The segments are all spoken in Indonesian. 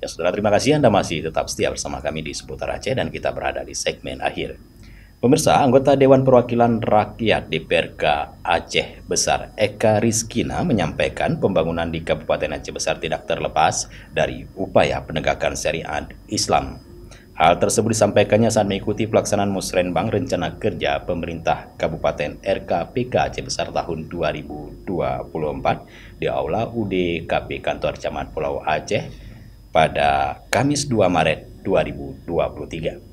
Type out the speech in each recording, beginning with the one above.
Saudara, terima kasih Anda masih tetap setia bersama kami di Seputar Aceh dan kita berada di segmen akhir. Pemirsa, anggota Dewan Perwakilan Rakyat DPRK Aceh Besar Eka Rizkina menyampaikan pembangunan di Kabupaten Aceh Besar tidak terlepas dari upaya penegakan syariat Islam. Hal tersebut disampaikannya saat mengikuti pelaksanaan Musrenbang Rencana Kerja Pemerintah Kabupaten RKPK Aceh Besar tahun 2024 di Aula UDKP Kantor Camat Pulau Aceh pada Kamis 2 Maret 2023.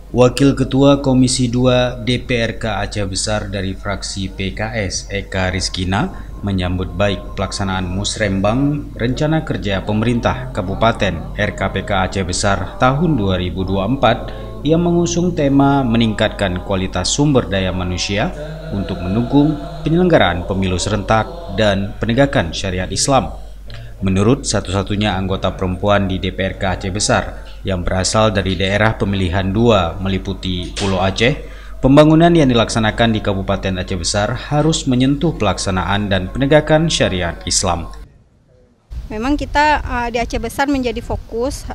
Wakil Ketua Komisi 2 DPRK Aceh Besar dari fraksi PKS Eka Rizkina menyambut baik pelaksanaan Musrembang Rencana Kerja Pemerintah Kabupaten RKPK Aceh Besar tahun 2024 yang mengusung tema meningkatkan kualitas sumber daya manusia untuk mendukung penyelenggaraan pemilu serentak dan penegakan syariat Islam. Menurut satu-satunya anggota perempuan di DPRK Aceh Besar yang berasal dari daerah pemilihan 2 meliputi Pulau Aceh, pembangunan yang dilaksanakan di Kabupaten Aceh Besar harus menyentuh pelaksanaan dan penegakan syariat Islam. Memang kita di Aceh Besar menjadi fokus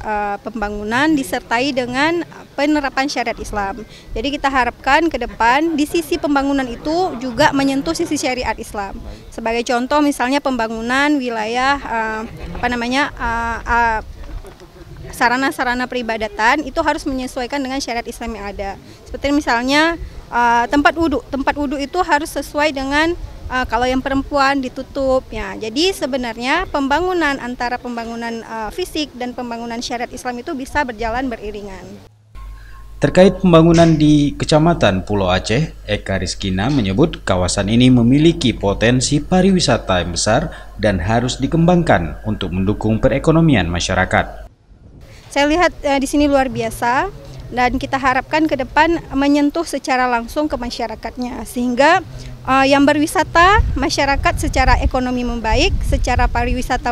pembangunan disertai dengan penerapan syariat Islam. Jadi kita harapkan ke depan di sisi pembangunan itu juga menyentuh sisi syariat Islam. Sebagai contoh misalnya pembangunan wilayah sarana-sarana peribadatan itu harus menyesuaikan dengan syariat Islam yang ada. Seperti misalnya tempat wudhu itu harus sesuai dengan kalau yang perempuan ditutup ya. Jadi sebenarnya pembangunan antara pembangunan fisik dan pembangunan syariat Islam itu bisa berjalan beriringan. Terkait pembangunan di Kecamatan Pulau Aceh, Eka Rizkina menyebut kawasan ini memiliki potensi pariwisata yang besar dan harus dikembangkan untuk mendukung perekonomian masyarakat. Saya lihat di sini luar biasa dan kita harapkan ke depan menyentuh secara langsung ke masyarakatnya sehingga yang berwisata masyarakat secara ekonomi membaik, secara pariwisata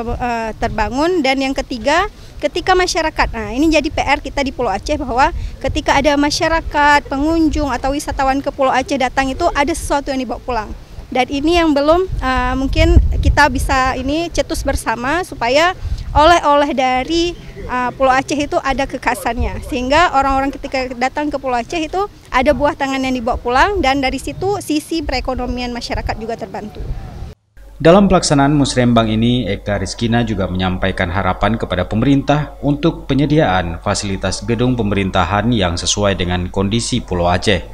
terbangun, dan yang ketiga ketika masyarakat, nah ini jadi PR kita di Pulau Aceh bahwa ketika ada masyarakat, pengunjung atau wisatawan ke Pulau Aceh datang itu ada sesuatu yang dibawa pulang. Dan ini yang belum mungkin kita bisa ini cetus bersama supaya oleh-oleh dari Pulau Aceh itu ada kekhasannya. Sehingga orang-orang ketika datang ke Pulau Aceh itu ada buah tangan yang dibawa pulang dan dari situ sisi perekonomian masyarakat juga terbantu. Dalam pelaksanaan Musrembang ini, Eka Rizkina juga menyampaikan harapan kepada pemerintah untuk penyediaan fasilitas gedung pemerintahan yang sesuai dengan kondisi Pulau Aceh.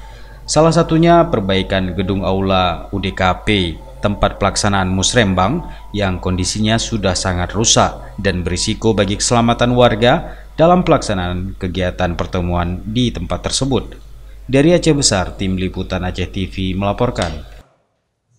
Salah satunya perbaikan gedung aula UDKP, tempat pelaksanaan Musrembang yang kondisinya sudah sangat rusak dan berisiko bagi keselamatan warga dalam pelaksanaan kegiatan pertemuan di tempat tersebut. Dari Aceh Besar, Tim Liputan Aceh TV melaporkan.